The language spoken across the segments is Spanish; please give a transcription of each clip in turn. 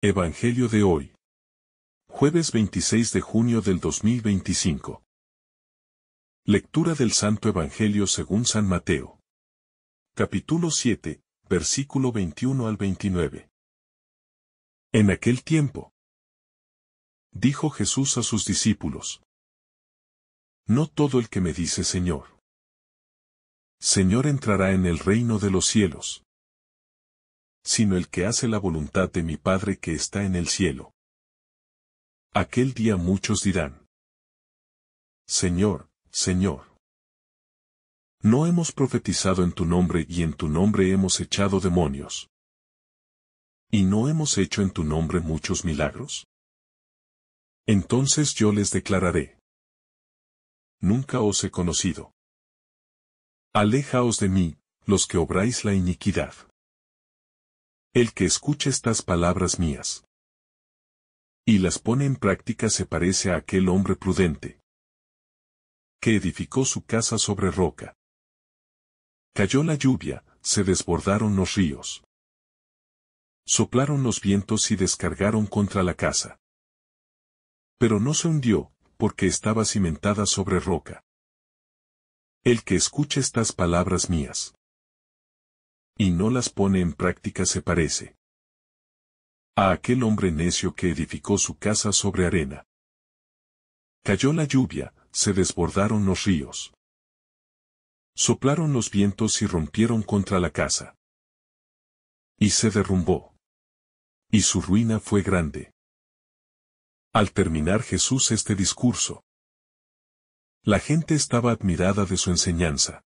Evangelio de hoy. Jueves 26 de junio del 2025. Lectura del Santo Evangelio según San Mateo. Capítulo 7, versículo 21 al 29. En aquel tiempo, dijo Jesús a sus discípulos: No todo el que me dice Señor, Señor entrará en el reino de los cielos, sino el que hace la voluntad de mi Padre que está en el cielo. Aquel día muchos dirán: Señor, Señor, ¿no hemos profetizado en tu nombre y en tu nombre hemos echado demonios? ¿Y no hemos hecho en tu nombre muchos milagros? Entonces yo les declararé: Nunca os he conocido. Alejaos de mí, los que obráis la iniquidad. El que escuche estas palabras mías y las pone en práctica se parece a aquel hombre prudente que edificó su casa sobre roca. Cayó la lluvia, se desbordaron los ríos, soplaron los vientos y descargaron contra la casa. Pero no se hundió, porque estaba cimentada sobre roca. El que escuche estas palabras mías y no las pone en práctica se parece a aquel hombre necio que edificó su casa sobre arena. Cayó la lluvia, se desbordaron los ríos, soplaron los vientos y rompieron contra la casa. Y se derrumbó. Y su ruina fue grande. Al terminar Jesús este discurso, la gente estaba admirada de su enseñanza,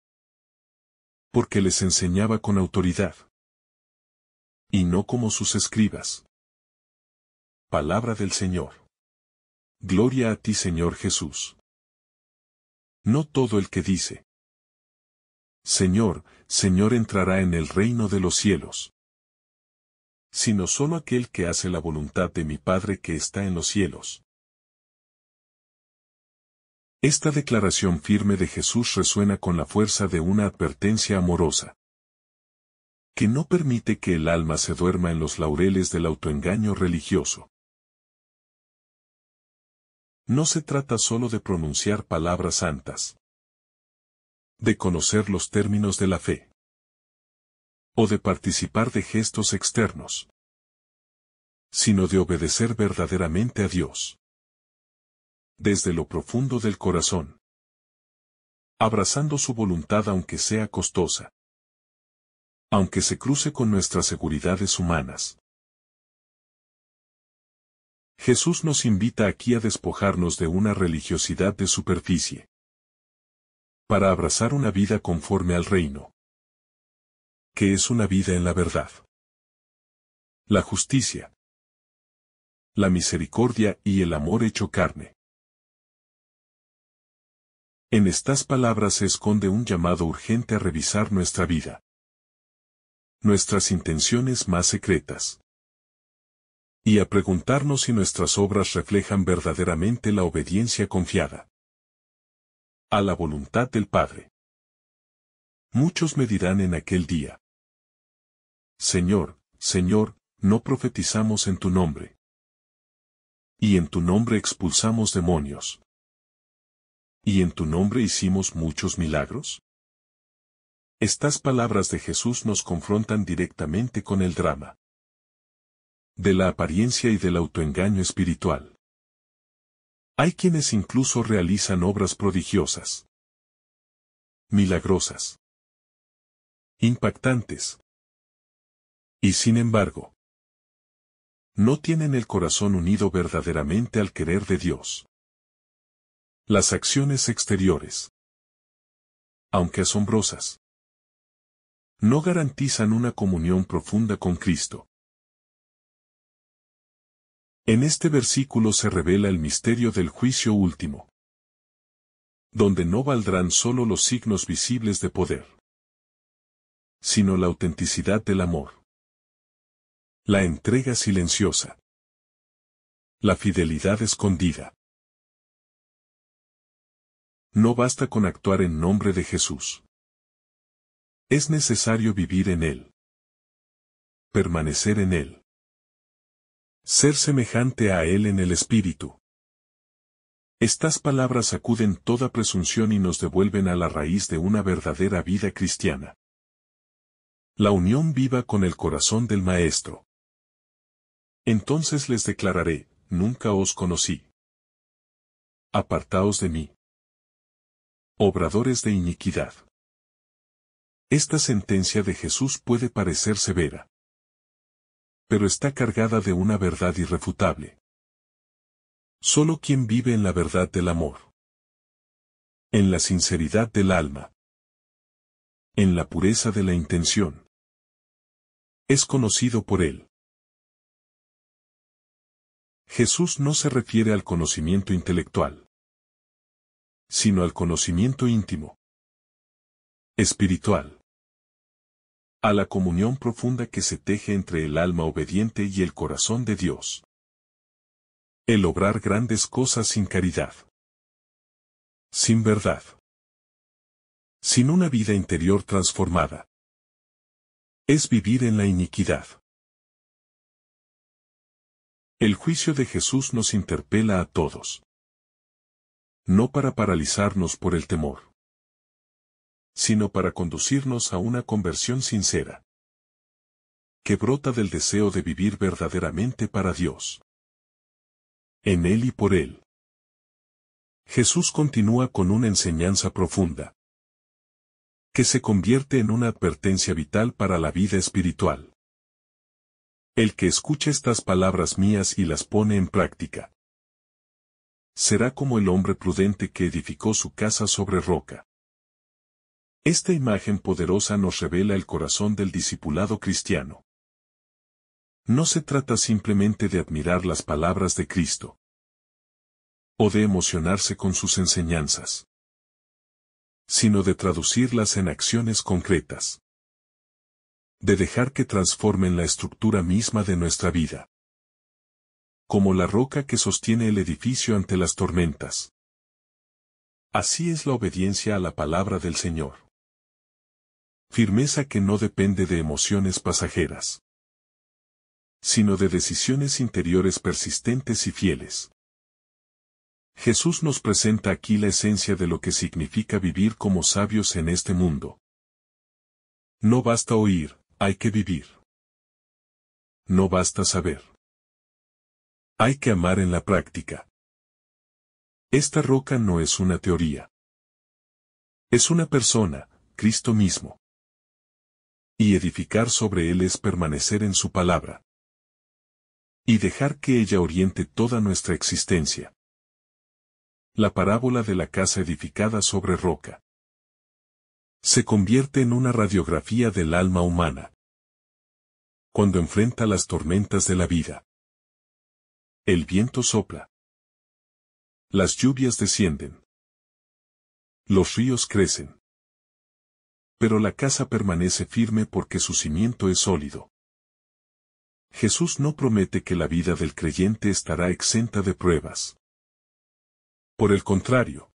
porque les enseñaba con autoridad, y no como sus escribas. Palabra del Señor. Gloria a ti, Señor Jesús. No todo el que dice Señor, Señor entrará en el reino de los cielos, sino solo aquel que hace la voluntad de mi Padre que está en los cielos. Esta declaración firme de Jesús resuena con la fuerza de una advertencia amorosa, que no permite que el alma se duerma en los laureles del autoengaño religioso. No se trata solo de pronunciar palabras santas, de conocer los términos de la fe, o de participar de gestos externos, sino de obedecer verdaderamente a Dios, desde lo profundo del corazón, abrazando su voluntad aunque sea costosa, aunque se cruce con nuestras seguridades humanas. Jesús nos invita aquí a despojarnos de una religiosidad de superficie, para abrazar una vida conforme al reino, que es una vida en la verdad, la justicia, la misericordia y el amor hecho carne. En estas palabras se esconde un llamado urgente a revisar nuestra vida, nuestras intenciones más secretas, y a preguntarnos si nuestras obras reflejan verdaderamente la obediencia confiada a la voluntad del Padre. Muchos me dirán en aquel día: Señor, Señor, no profetizamos en tu nombre, y en tu nombre expulsamos demonios, y en tu nombre hicimos muchos milagros. Estas palabras de Jesús nos confrontan directamente con el drama de la apariencia y del autoengaño espiritual. Hay quienes incluso realizan obras prodigiosas, milagrosas, impactantes, y sin embargo, no tienen el corazón unido verdaderamente al querer de Dios. Las acciones exteriores, aunque asombrosas, no garantizan una comunión profunda con Cristo. En este versículo se revela el misterio del juicio último, donde no valdrán solo los signos visibles de poder, sino la autenticidad del amor, la entrega silenciosa, la fidelidad escondida. No basta con actuar en nombre de Jesús. Es necesario vivir en Él, permanecer en Él, Ser semejante a Él en el Espíritu. Estas palabras sacuden toda presunción y nos devuelven a la raíz de una verdadera vida cristiana. La unión viva con el corazón del Maestro. Entonces les declararé, nunca os conocí. Apartaos de mí. Obradores de iniquidad. Esta sentencia de Jesús puede parecer severa, pero está cargada de una verdad irrefutable. Solo quien vive en la verdad del amor, en la sinceridad del alma, en la pureza de la intención, es conocido por Él. Jesús no se refiere al conocimiento intelectual, sino al conocimiento íntimo, espiritual, a la comunión profunda que se teje entre el alma obediente y el corazón de Dios. El obrar grandes cosas sin caridad, sin verdad, sin una vida interior transformada, es vivir en la iniquidad. El juicio de Jesús nos interpela a todos. No para paralizarnos por el temor, sino para conducirnos a una conversión sincera, que brota del deseo de vivir verdaderamente para Dios, en Él y por Él. Jesús continúa con una enseñanza profunda, que se convierte en una advertencia vital para la vida espiritual. El que escuche estas palabras mías y las pone en práctica, será como el hombre prudente que edificó su casa sobre roca. Esta imagen poderosa nos revela el corazón del discipulado cristiano. No se trata simplemente de admirar las palabras de Cristo, o de emocionarse con sus enseñanzas, sino de traducirlas en acciones concretas, de dejar que transformen la estructura misma de nuestra vida, como la roca que sostiene el edificio ante las tormentas. Así es la obediencia a la palabra del Señor. Firmeza que no depende de emociones pasajeras, sino de decisiones interiores persistentes y fieles. Jesús nos presenta aquí la esencia de lo que significa vivir como sabios en este mundo. No basta oír, hay que vivir. No basta saber. Hay que amar en la práctica. Esta roca no es una teoría. Es una persona, Cristo mismo. Y edificar sobre Él es permanecer en su palabra. Y dejar que ella oriente toda nuestra existencia. La parábola de la casa edificada sobre roca se convierte en una radiografía del alma humana. Cuando enfrenta las tormentas de la vida, el viento sopla, las lluvias descienden, los ríos crecen, pero la casa permanece firme porque su cimiento es sólido. Jesús no promete que la vida del creyente estará exenta de pruebas. Por el contrario,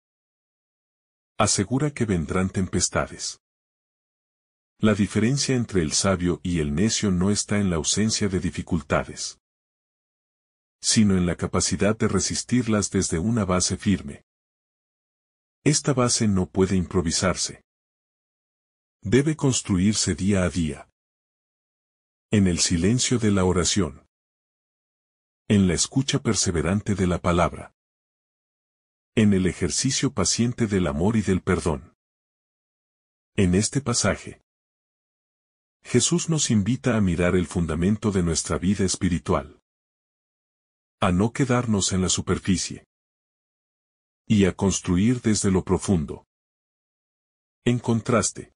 asegura que vendrán tempestades. La diferencia entre el sabio y el necio no está en la ausencia de dificultades, sino en la capacidad de resistirlas desde una base firme. Esta base no puede improvisarse. Debe construirse día a día. En el silencio de la oración. En la escucha perseverante de la palabra. En el ejercicio paciente del amor y del perdón. En este pasaje, Jesús nos invita a mirar el fundamento de nuestra vida espiritual. A no quedarnos en la superficie. Y a construir desde lo profundo. En contraste,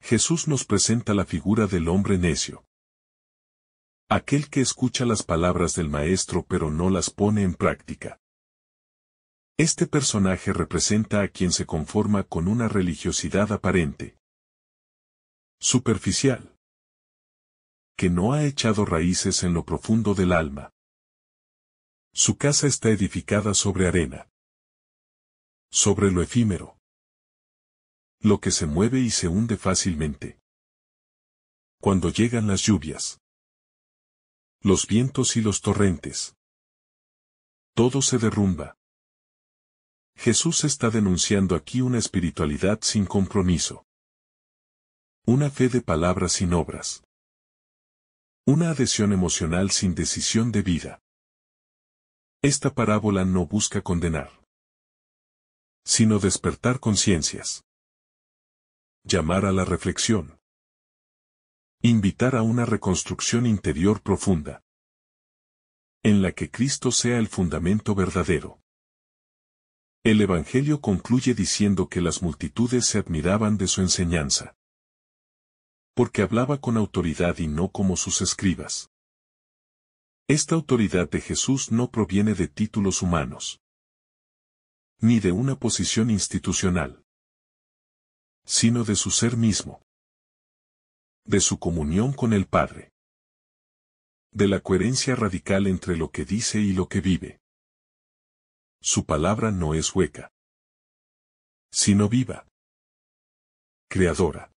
Jesús nos presenta la figura del hombre necio. Aquel que escucha las palabras del Maestro pero no las pone en práctica. Este personaje representa a quien se conforma con una religiosidad aparente, superficial, que no ha echado raíces en lo profundo del alma. Su casa está edificada sobre arena, sobre lo efímero, lo que se mueve y se hunde fácilmente. Cuando llegan las lluvias, los vientos y los torrentes. Todo se derrumba. Jesús está denunciando aquí una espiritualidad sin compromiso. Una fe de palabras sin obras. Una adhesión emocional sin decisión de vida. Esta parábola no busca condenar, sino despertar conciencias. Llamar a la reflexión. Invitar a una reconstrucción interior profunda, en la que Cristo sea el fundamento verdadero. El Evangelio concluye diciendo que las multitudes se admiraban de su enseñanza, porque hablaba con autoridad y no como sus escribas. Esta autoridad de Jesús no proviene de títulos humanos, ni de una posición institucional, sino de su ser mismo, de su comunión con el Padre, de la coherencia radical entre lo que dice y lo que vive. Su palabra no es hueca, sino viva, creadora,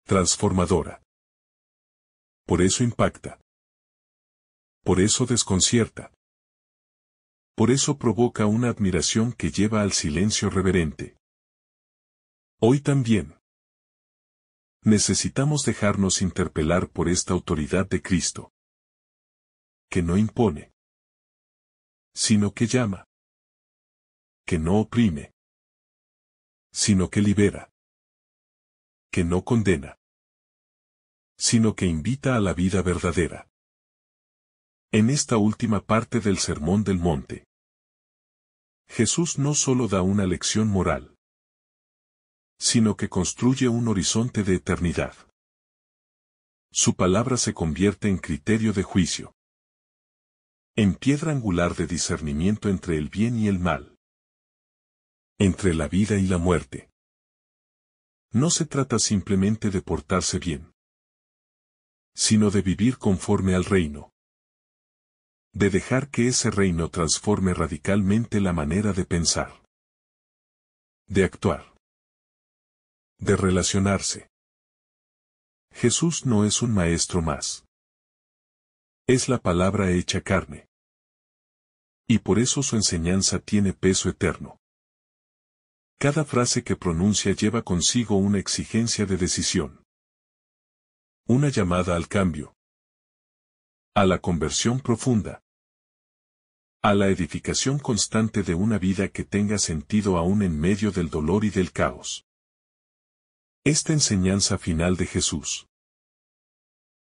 transformadora. Por eso impacta. Por eso desconcierta. Por eso provoca una admiración que lleva al silencio reverente. Hoy también necesitamos dejarnos interpelar por esta autoridad de Cristo, que no impone, sino que llama, que no oprime, sino que libera, que no condena, sino que invita a la vida verdadera. En esta última parte del Sermón del Monte, Jesús no solo da una lección moral, sino que construye un horizonte de eternidad. Su palabra se convierte en criterio de juicio, en piedra angular de discernimiento entre el bien y el mal, entre la vida y la muerte. No se trata simplemente de portarse bien, sino de vivir conforme al reino, de dejar que ese reino transforme radicalmente la manera de pensar, de actuar, de relacionarse. Jesús no es un maestro más. Es la palabra hecha carne. Y por eso su enseñanza tiene peso eterno. Cada frase que pronuncia lleva consigo una exigencia de decisión. Una llamada al cambio. A la conversión profunda. A la edificación constante de una vida que tenga sentido aún en medio del dolor y del caos. Esta enseñanza final de Jesús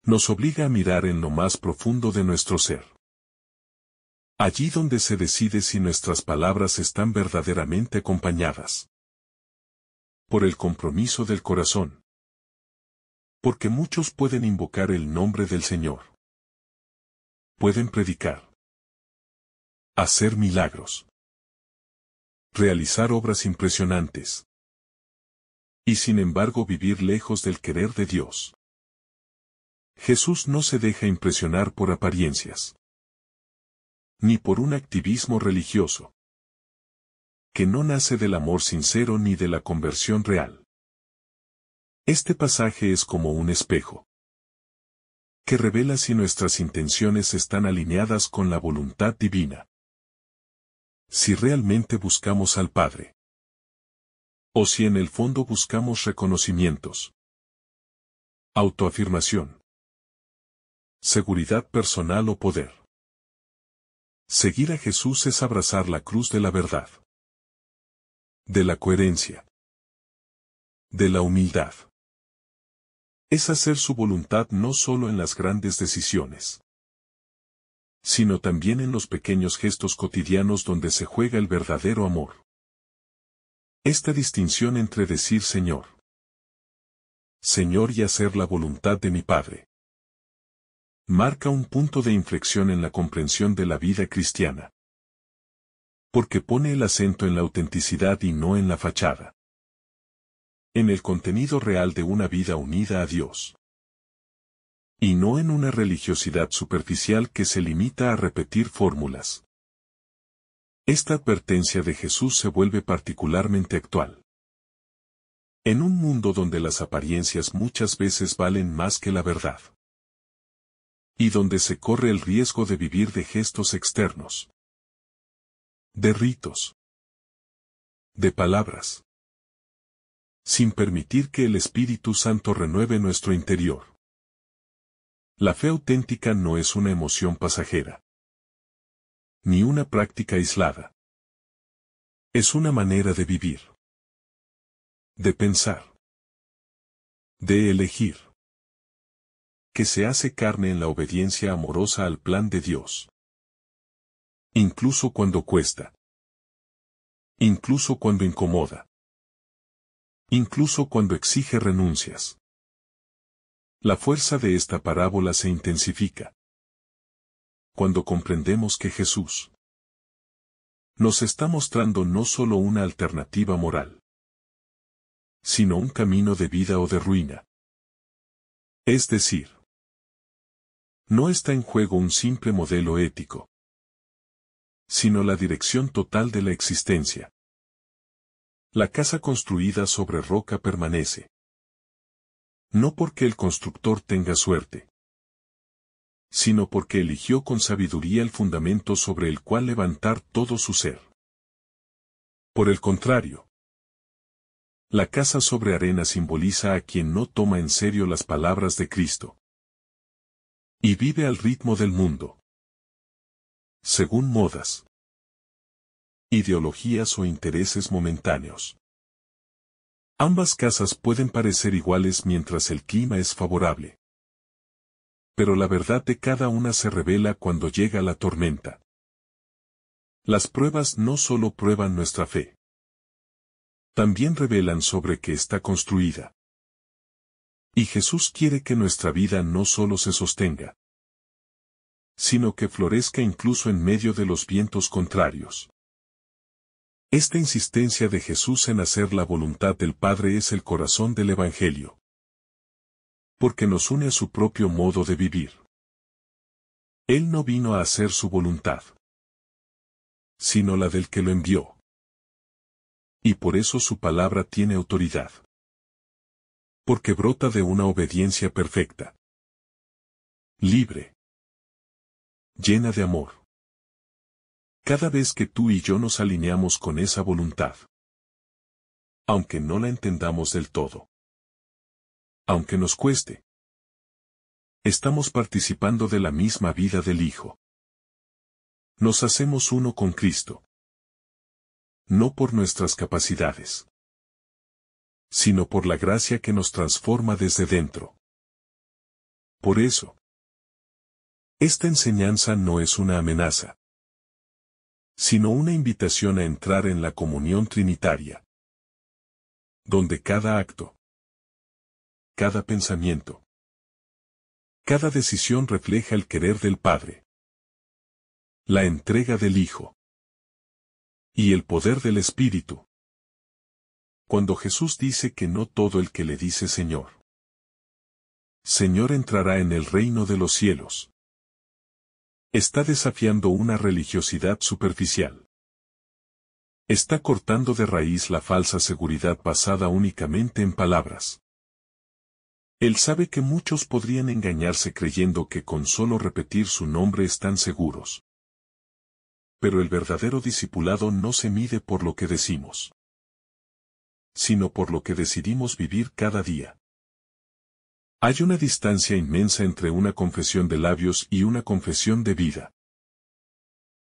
nos obliga a mirar en lo más profundo de nuestro ser. Allí donde se decide si nuestras palabras están verdaderamente acompañadas por el compromiso del corazón. Porque muchos pueden invocar el nombre del Señor. Pueden predicar, hacer milagros, realizar obras impresionantes, y sin embargo vivir lejos del querer de Dios. Jesús no se deja impresionar por apariencias, ni por un activismo religioso, que no nace del amor sincero ni de la conversión real. Este pasaje es como un espejo, que revela si nuestras intenciones están alineadas con la voluntad divina. Si realmente buscamos al Padre, o si en el fondo buscamos reconocimientos, autoafirmación, seguridad personal o poder. Seguir a Jesús es abrazar la cruz de la verdad, de la coherencia, de la humildad. Es hacer su voluntad no solo en las grandes decisiones, sino también en los pequeños gestos cotidianos donde se juega el verdadero amor. Esta distinción entre decir Señor, Señor y hacer la voluntad de mi Padre, marca un punto de inflexión en la comprensión de la vida cristiana. Porque pone el acento en la autenticidad y no en la fachada. En el contenido real de una vida unida a Dios. Y no en una religiosidad superficial que se limita a repetir fórmulas. Esta advertencia de Jesús se vuelve particularmente actual. En un mundo donde las apariencias muchas veces valen más que la verdad. y donde se corre el riesgo de vivir de gestos externos, de ritos, de palabras, sin permitir que el Espíritu Santo renueve nuestro interior. La fe auténtica no es una emoción pasajera, ni una práctica aislada. Es una manera de vivir, de pensar, de elegir, que se hace carne en la obediencia amorosa al plan de Dios. Incluso cuando cuesta. Incluso cuando incomoda. Incluso cuando exige renuncias. La fuerza de esta parábola se intensifica cuando comprendemos que Jesús nos está mostrando no solo una alternativa moral, sino un camino de vida o de ruina. Es decir, no está en juego un simple modelo ético, sino la dirección total de la existencia. La casa construida sobre roca permanece. No porque el constructor tenga suerte, sino porque eligió con sabiduría el fundamento sobre el cual levantar todo su ser. Por el contrario, la casa sobre arena simboliza a quien no toma en serio las palabras de Cristo y vive al ritmo del mundo, según modas, ideologías o intereses momentáneos. Ambas casas pueden parecer iguales mientras el clima es favorable. Pero la verdad de cada una se revela cuando llega la tormenta. Las pruebas no solo prueban nuestra fe, también revelan sobre qué está construida. Y Jesús quiere que nuestra vida no solo se sostenga, sino que florezca incluso en medio de los vientos contrarios. Esta insistencia de Jesús en hacer la voluntad del Padre es el corazón del Evangelio, porque nos une a su propio modo de vivir. Él no vino a hacer su voluntad, sino la del que lo envió. Y por eso su palabra tiene autoridad. Porque brota de una obediencia perfecta, libre, llena de amor. Cada vez que tú y yo nos alineamos con esa voluntad, aunque no la entendamos del todo, aunque nos cueste, estamos participando de la misma vida del Hijo. Nos hacemos uno con Cristo, no por nuestras capacidades, sino por la gracia que nos transforma desde dentro. Por eso, esta enseñanza no es una amenaza, sino una invitación a entrar en la comunión trinitaria, donde cada acto, cada pensamiento, cada decisión refleja el querer del Padre, la entrega del Hijo y el poder del Espíritu. Cuando Jesús dice que no todo el que le dice Señor, Señor entrará en el reino de los cielos, está desafiando una religiosidad superficial. Está cortando de raíz la falsa seguridad basada únicamente en palabras. Él sabe que muchos podrían engañarse creyendo que con solo repetir su nombre están seguros. Pero el verdadero discipulado no se mide por lo que decimos, sino por lo que decidimos vivir cada día. Hay una distancia inmensa entre una confesión de labios y una confesión de vida.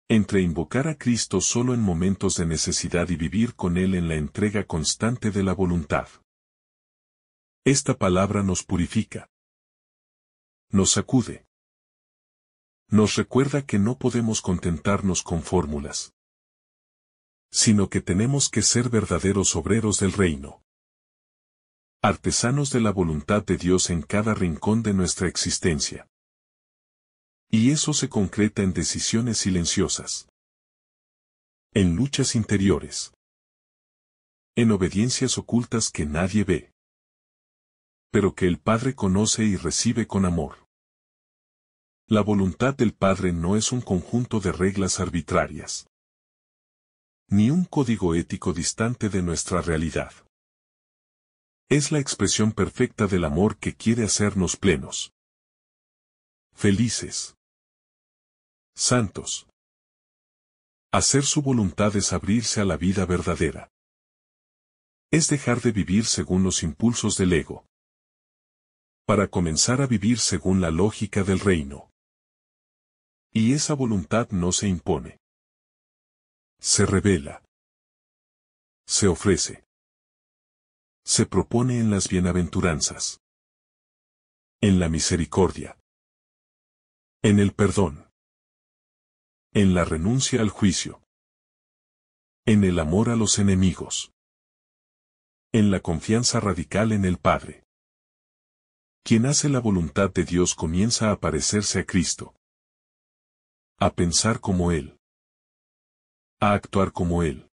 Entre invocar a Cristo solo en momentos de necesidad y vivir con Él en la entrega constante de la voluntad. Esta palabra nos purifica, nos sacude, nos recuerda que no podemos contentarnos con fórmulas, sino que tenemos que ser verdaderos obreros del reino, artesanos de la voluntad de Dios en cada rincón de nuestra existencia. Y eso se concreta en decisiones silenciosas, en luchas interiores, en obediencias ocultas que nadie ve, pero que el Padre conoce y recibe con amor. La voluntad del Padre no es un conjunto de reglas arbitrarias, ni un código ético distante de nuestra realidad. Es la expresión perfecta del amor que quiere hacernos plenos, felices, santos. Hacer su voluntad es abrirse a la vida verdadera. Es dejar de vivir según los impulsos del ego, para comenzar a vivir según la lógica del reino. Y esa voluntad no se impone. Se revela. Se ofrece. Se propone en las bienaventuranzas. En la misericordia. En el perdón. En la renuncia al juicio. En el amor a los enemigos. En la confianza radical en el Padre. Quien hace la voluntad de Dios comienza a parecerse a Cristo. A pensar como Él. A actuar como Él.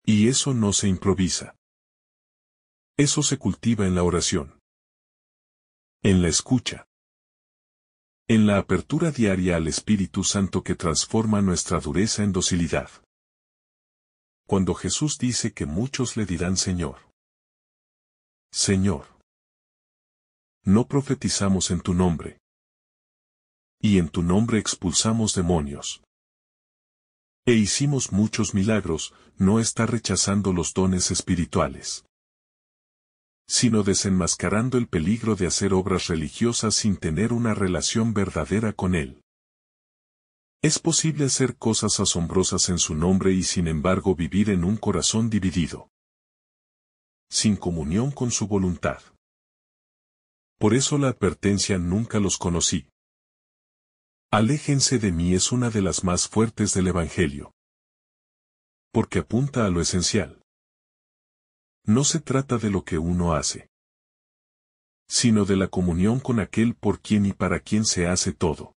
Y eso no se improvisa. Eso se cultiva en la oración. En la escucha. En la apertura diaria al Espíritu Santo que transforma nuestra dureza en docilidad. Cuando Jesús dice que muchos le dirán Señor. Señor. No profetizamos en tu nombre. Y en tu nombre expulsamos demonios. E hicimos muchos milagros, no está rechazando los dones espirituales, sino desenmascarando el peligro de hacer obras religiosas sin tener una relación verdadera con Él. Es posible hacer cosas asombrosas en su nombre y sin embargo vivir en un corazón dividido, sin comunión con su voluntad. Por eso la advertencia nunca los conocí. Aléjense de mí es una de las más fuertes del Evangelio. Porque apunta a lo esencial. No se trata de lo que uno hace, sino de la comunión con aquel por quien y para quien se hace todo.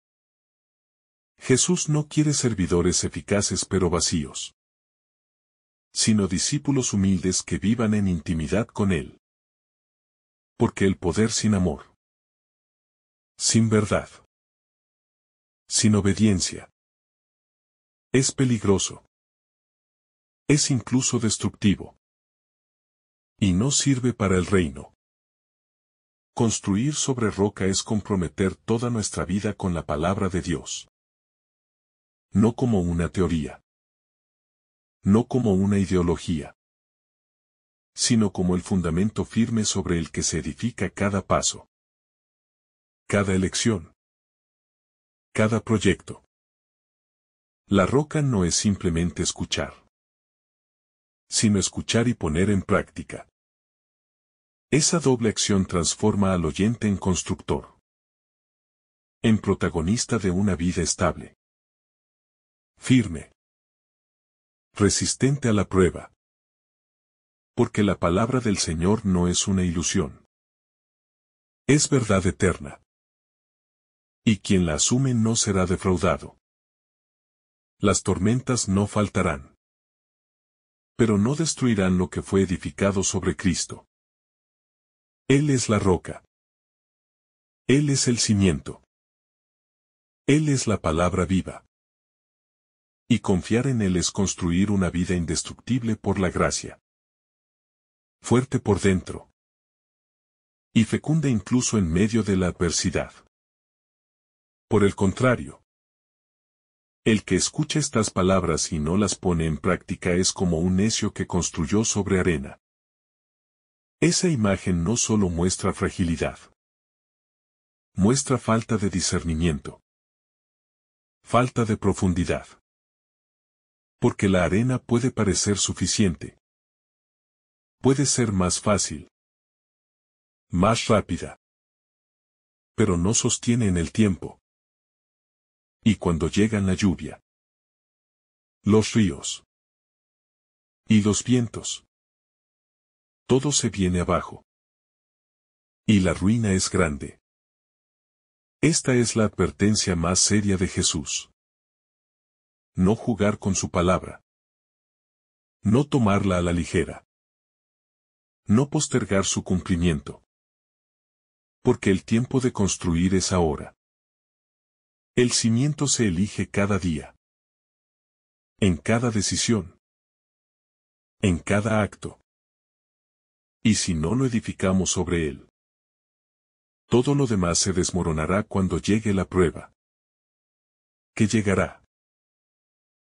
Jesús no quiere servidores eficaces pero vacíos, sino discípulos humildes que vivan en intimidad con Él. Porque el poder sin amor, sin verdad, sin obediencia, es peligroso. Es incluso destructivo. Y no sirve para el reino. Construir sobre roca es comprometer toda nuestra vida con la palabra de Dios. No como una teoría. No como una ideología. Sino como el fundamento firme sobre el que se edifica cada paso. Cada elección. Cada proyecto. La roca no es simplemente escuchar, sino escuchar y poner en práctica. Esa doble acción transforma al oyente en constructor, en protagonista de una vida estable, firme, resistente a la prueba. Porque la palabra del Señor no es una ilusión. Es verdad eterna. Y quien la asume no será defraudado. Las tormentas no faltarán, pero no destruirán lo que fue edificado sobre Cristo. Él es la roca. Él es el cimiento. Él es la palabra viva. Y confiar en Él es construir una vida indestructible por la gracia. Fuerte por dentro. Y fecunda incluso en medio de la adversidad. Por el contrario, el que escucha estas palabras y no las pone en práctica es como un necio que construyó sobre arena. Esa imagen no solo muestra fragilidad, muestra falta de discernimiento, falta de profundidad. Porque la arena puede parecer suficiente. Puede ser más fácil, más rápida, pero no sostiene en el tiempo. Y cuando llegan la lluvia, los ríos y los vientos, todo se viene abajo. Y la ruina es grande. Esta es la advertencia más seria de Jesús. No jugar con su palabra. No tomarla a la ligera. No postergar su cumplimiento. Porque el tiempo de construir es ahora. El cimiento se elige cada día. En cada decisión. En cada acto. Y si no lo edificamos sobre él, Todo lo demás se desmoronará cuando llegue la prueba. Que llegará.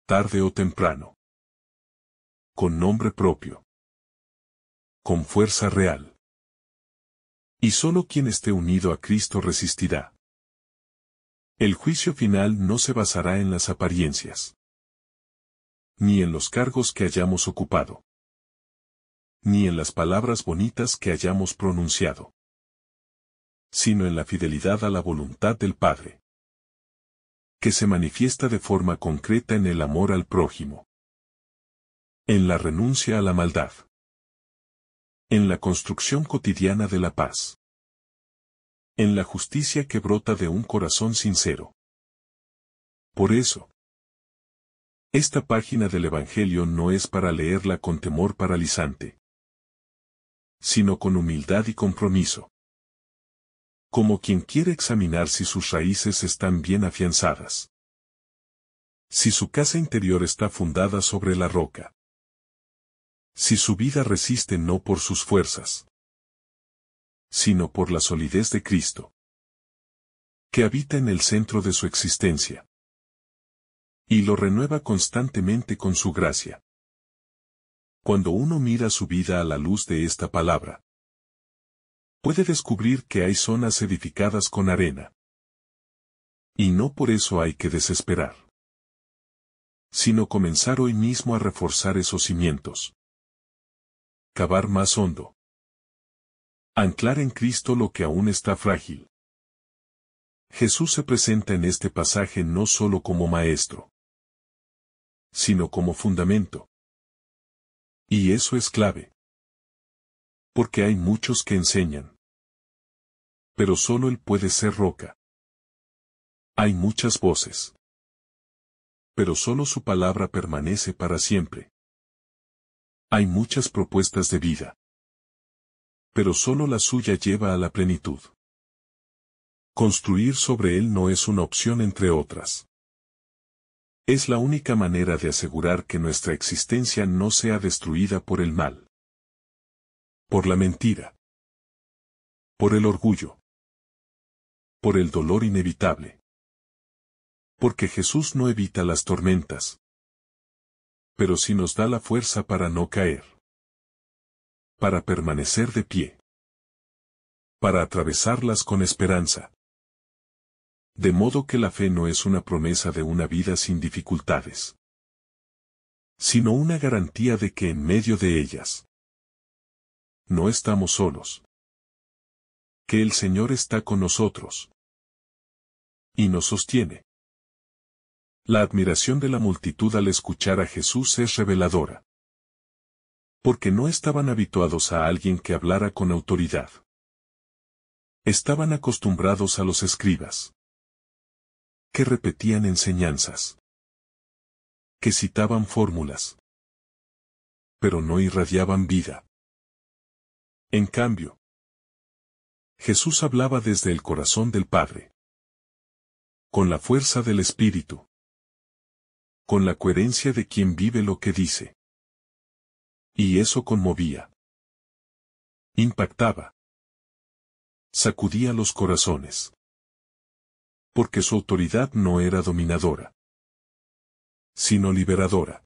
Tarde o temprano. Con nombre propio. Con fuerza real. Y solo quien esté unido a Cristo resistirá. El juicio final no se basará en las apariencias. Ni en los cargos que hayamos ocupado. Ni en las palabras bonitas que hayamos pronunciado. Sino en la fidelidad a la voluntad del Padre. Que se manifiesta de forma concreta en el amor al prójimo. En la renuncia a la maldad. En la construcción cotidiana de la paz. En la justicia que brota de un corazón sincero. Por eso, esta página del Evangelio no es para leerla con temor paralizante, sino con humildad y compromiso. Como quien quiere examinar si sus raíces están bien afianzadas. Si su casa interior está fundada sobre la roca. Si su vida resiste no por sus fuerzas, sino por la solidez de Cristo, que habita en el centro de su existencia. Y lo renueva constantemente con su gracia. Cuando uno mira su vida a la luz de esta palabra, puede descubrir que hay zonas edificadas con arena. Y no por eso hay que desesperar, sino comenzar hoy mismo a reforzar esos cimientos. Cavar más hondo. Anclar en Cristo lo que aún está frágil. Jesús se presenta en este pasaje no solo como maestro, sino como fundamento. Y eso es clave. Porque hay muchos que enseñan. Pero solo Él puede ser roca. Hay muchas voces. Pero solo su palabra permanece para siempre. Hay muchas propuestas de vida. Pero solo la suya lleva a la plenitud. Construir sobre Él no es una opción entre otras. Es la única manera de asegurar que nuestra existencia no sea destruida por el mal. Por la mentira. Por el orgullo. Por el dolor inevitable. Porque Jesús no evita las tormentas. Pero sí nos da la fuerza para no caer. Para permanecer de pie. Para atravesarlas con esperanza. De modo que la fe no es una promesa de una vida sin dificultades, sino una garantía de que en medio de ellas no estamos solos. Que el Señor está con nosotros y nos sostiene. La admiración de la multitud al escuchar a Jesús es reveladora. Porque no estaban habituados a alguien que hablara con autoridad. Estaban acostumbrados a los escribas, que repetían enseñanzas, que citaban fórmulas, pero no irradiaban vida. En cambio, Jesús hablaba desde el corazón del Padre, con la fuerza del Espíritu, con la coherencia de quien vive lo que dice. Y eso conmovía, impactaba, sacudía los corazones. Porque su autoridad no era dominadora, sino liberadora.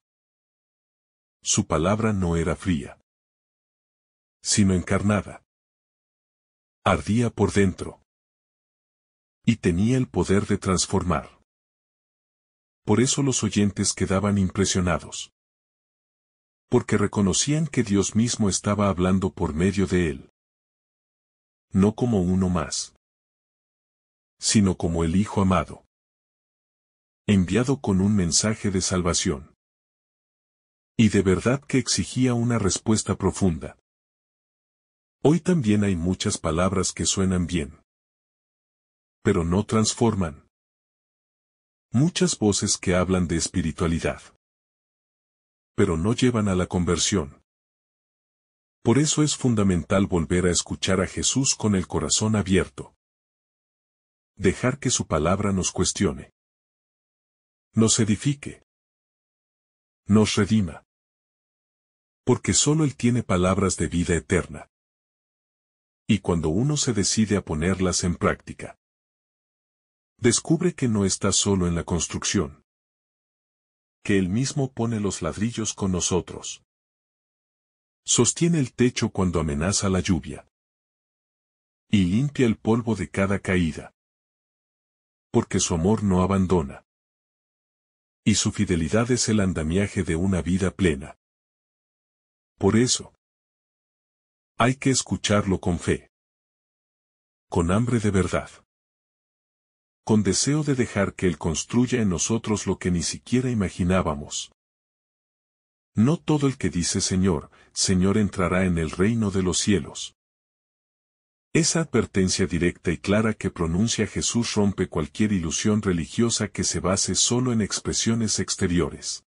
Su palabra no era fría, sino encarnada. Ardía por dentro. Y tenía el poder de transformar. Por eso los oyentes quedaban impresionados. Porque reconocían que Dios mismo estaba hablando por medio de él. No como uno más, sino como el Hijo amado, enviado con un mensaje de salvación. Y de verdad que exigía una respuesta profunda. Hoy también hay muchas palabras que suenan bien, pero no transforman. Muchas voces que hablan de espiritualidad, pero no llevan a la conversión. Por eso es fundamental volver a escuchar a Jesús con el corazón abierto. Dejar que su palabra nos cuestione, nos edifique, nos redima. Porque solo Él tiene palabras de vida eterna. Y cuando uno se decide a ponerlas en práctica, descubre que no está solo en la construcción, que Él mismo pone los ladrillos con nosotros. Sostiene el techo cuando amenaza la lluvia. Y limpia el polvo de cada caída. Porque su amor no abandona. Y su fidelidad es el andamiaje de una vida plena. Por eso, hay que escucharlo con fe. Con hambre de verdad. Con deseo de dejar que Él construya en nosotros lo que ni siquiera imaginábamos. No todo el que dice Señor, Señor entrará en el reino de los cielos. Esa advertencia directa y clara que pronuncia Jesús rompe cualquier ilusión religiosa que se base solo en expresiones exteriores.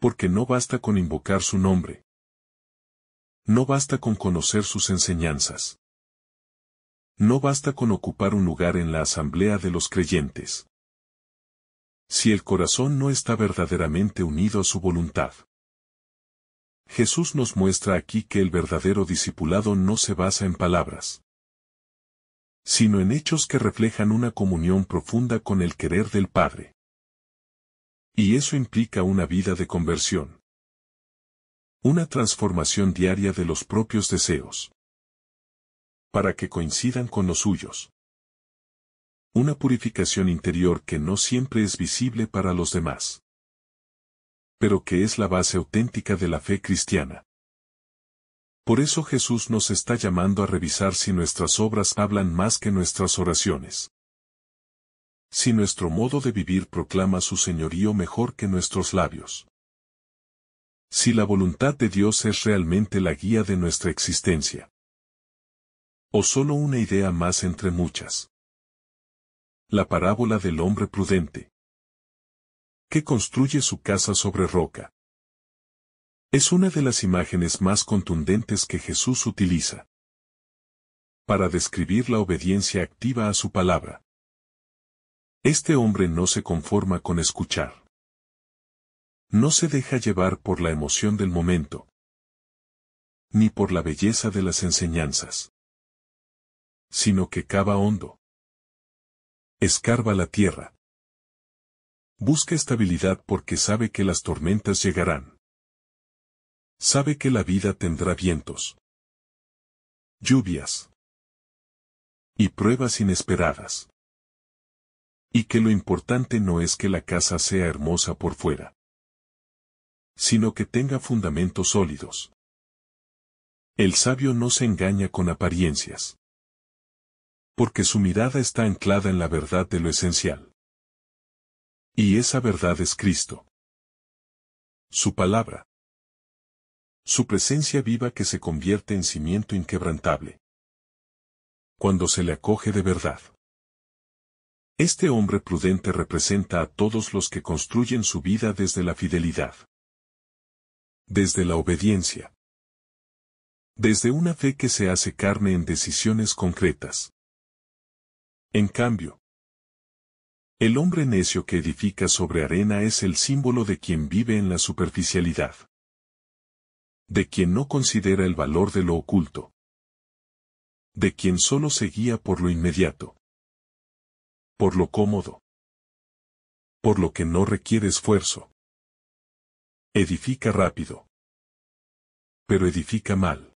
Porque no basta con invocar su nombre. No basta con conocer sus enseñanzas. No basta con ocupar un lugar en la asamblea de los creyentes. Si el corazón no está verdaderamente unido a su voluntad. Jesús nos muestra aquí que el verdadero discipulado no se basa en palabras, sino en hechos que reflejan una comunión profunda con el querer del Padre. Y eso implica una vida de conversión. Una transformación diaria de los propios deseos, para que coincidan con los suyos. Una purificación interior que no siempre es visible para los demás, pero que es la base auténtica de la fe cristiana. Por eso Jesús nos está llamando a revisar si nuestras obras hablan más que nuestras oraciones. Si nuestro modo de vivir proclama su señorío mejor que nuestros labios. Si la voluntad de Dios es realmente la guía de nuestra existencia. O solo una idea más entre muchas. La parábola del hombre prudente, que construye su casa sobre roca. Es una de las imágenes más contundentes que Jesús utiliza para describir la obediencia activa a su palabra. Este hombre no se conforma con escuchar. No se deja llevar por la emoción del momento, ni por la belleza de las enseñanzas, sino que cava hondo. Escarba la tierra. Busca estabilidad porque sabe que las tormentas llegarán. Sabe que la vida tendrá vientos, lluvias y pruebas inesperadas. Y que lo importante no es que la casa sea hermosa por fuera, sino que tenga fundamentos sólidos. El sabio no se engaña con apariencias, porque su mirada está anclada en la verdad de lo esencial. Y esa verdad es Cristo. Su palabra. Su presencia viva que se convierte en cimiento inquebrantable. Cuando se le acoge de verdad. Este hombre prudente representa a todos los que construyen su vida desde la fidelidad. Desde la obediencia. Desde una fe que se hace carne en decisiones concretas. En cambio, el hombre necio que edifica sobre arena es el símbolo de quien vive en la superficialidad. De quien no considera el valor de lo oculto. De quien solo se guía por lo inmediato. Por lo cómodo. Por lo que no requiere esfuerzo. Edifica rápido. Pero edifica mal.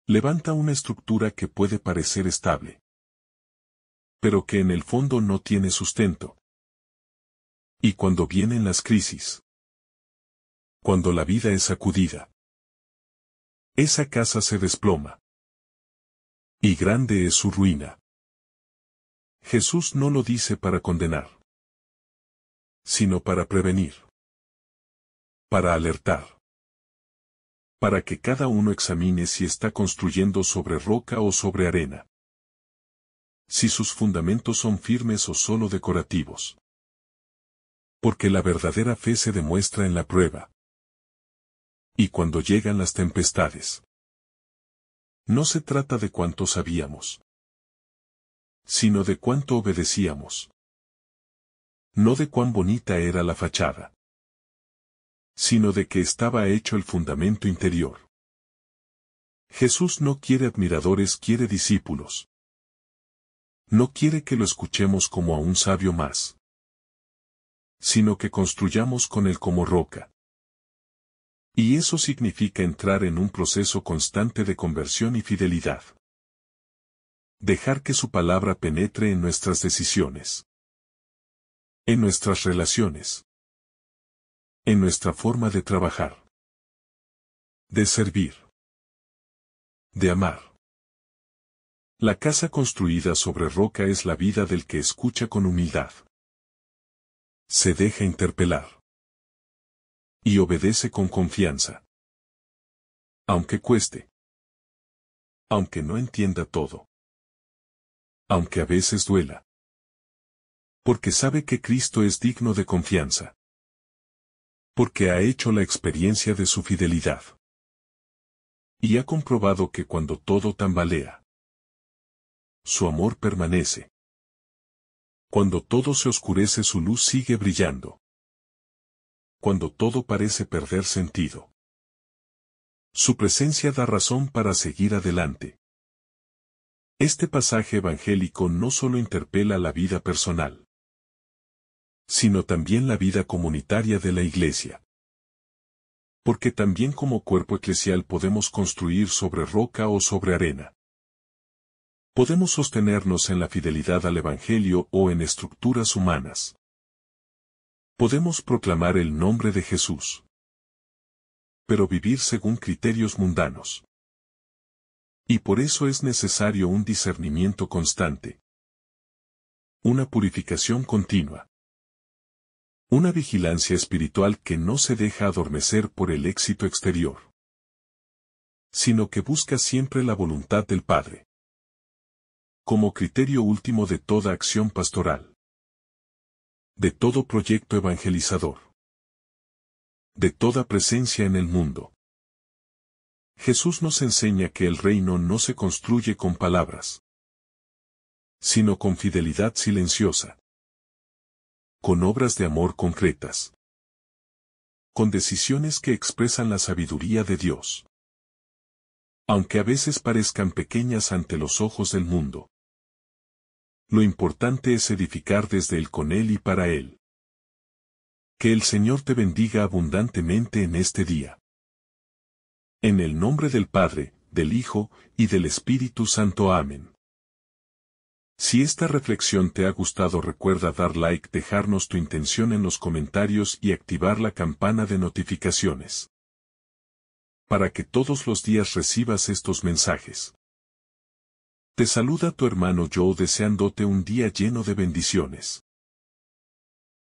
Levanta una estructura que puede parecer estable, pero que en el fondo no tiene sustento. Y cuando vienen las crisis, cuando la vida es sacudida, esa casa se desploma. Y grande es su ruina. Jesús no lo dice para condenar, sino para prevenir, para alertar, para que cada uno examine si está construyendo sobre roca o sobre arena. Si sus fundamentos son firmes o solo decorativos. Porque la verdadera fe se demuestra en la prueba. Y cuando llegan las tempestades. No se trata de cuánto sabíamos, sino de cuánto obedecíamos. No de cuán bonita era la fachada, sino de que estaba hecho el fundamento interior. Jesús no quiere admiradores, quiere discípulos. No quiere que lo escuchemos como a un sabio más, sino que construyamos con él como roca. Y eso significa entrar en un proceso constante de conversión y fidelidad. Dejar que su palabra penetre en nuestras decisiones, en nuestras relaciones, en nuestra forma de trabajar, de servir, de amar. La casa construida sobre roca es la vida del que escucha con humildad. Se deja interpelar. Y obedece con confianza. Aunque cueste. Aunque no entienda todo. Aunque a veces duela. Porque sabe que Cristo es digno de confianza. Porque ha hecho la experiencia de su fidelidad. Y ha comprobado que cuando todo tambalea, su amor permanece. Cuando todo se oscurece, su luz sigue brillando. Cuando todo parece perder sentido, su presencia da razón para seguir adelante. Este pasaje evangélico no solo interpela la vida personal, sino también la vida comunitaria de la Iglesia. Porque también como cuerpo eclesial podemos construir sobre roca o sobre arena. Podemos sostenernos en la fidelidad al Evangelio o en estructuras humanas. Podemos proclamar el nombre de Jesús, pero vivir según criterios mundanos. Y por eso es necesario un discernimiento constante, una purificación continua, una vigilancia espiritual que no se deja adormecer por el éxito exterior, sino que busca siempre la voluntad del Padre, como criterio último de toda acción pastoral, de todo proyecto evangelizador, de toda presencia en el mundo. Jesús nos enseña que el reino no se construye con palabras, sino con fidelidad silenciosa, con obras de amor concretas, con decisiones que expresan la sabiduría de Dios. Aunque a veces parezcan pequeñas ante los ojos del mundo, lo importante es edificar desde Él, con Él y para Él. Que el Señor te bendiga abundantemente en este día. En el nombre del Padre, del Hijo, y del Espíritu Santo. Amén. Si esta reflexión te ha gustado, recuerda dar like, dejarnos tu intención en los comentarios y activar la campana de notificaciones, para que todos los días recibas estos mensajes. Te saluda tu hermano Joe, deseándote un día lleno de bendiciones.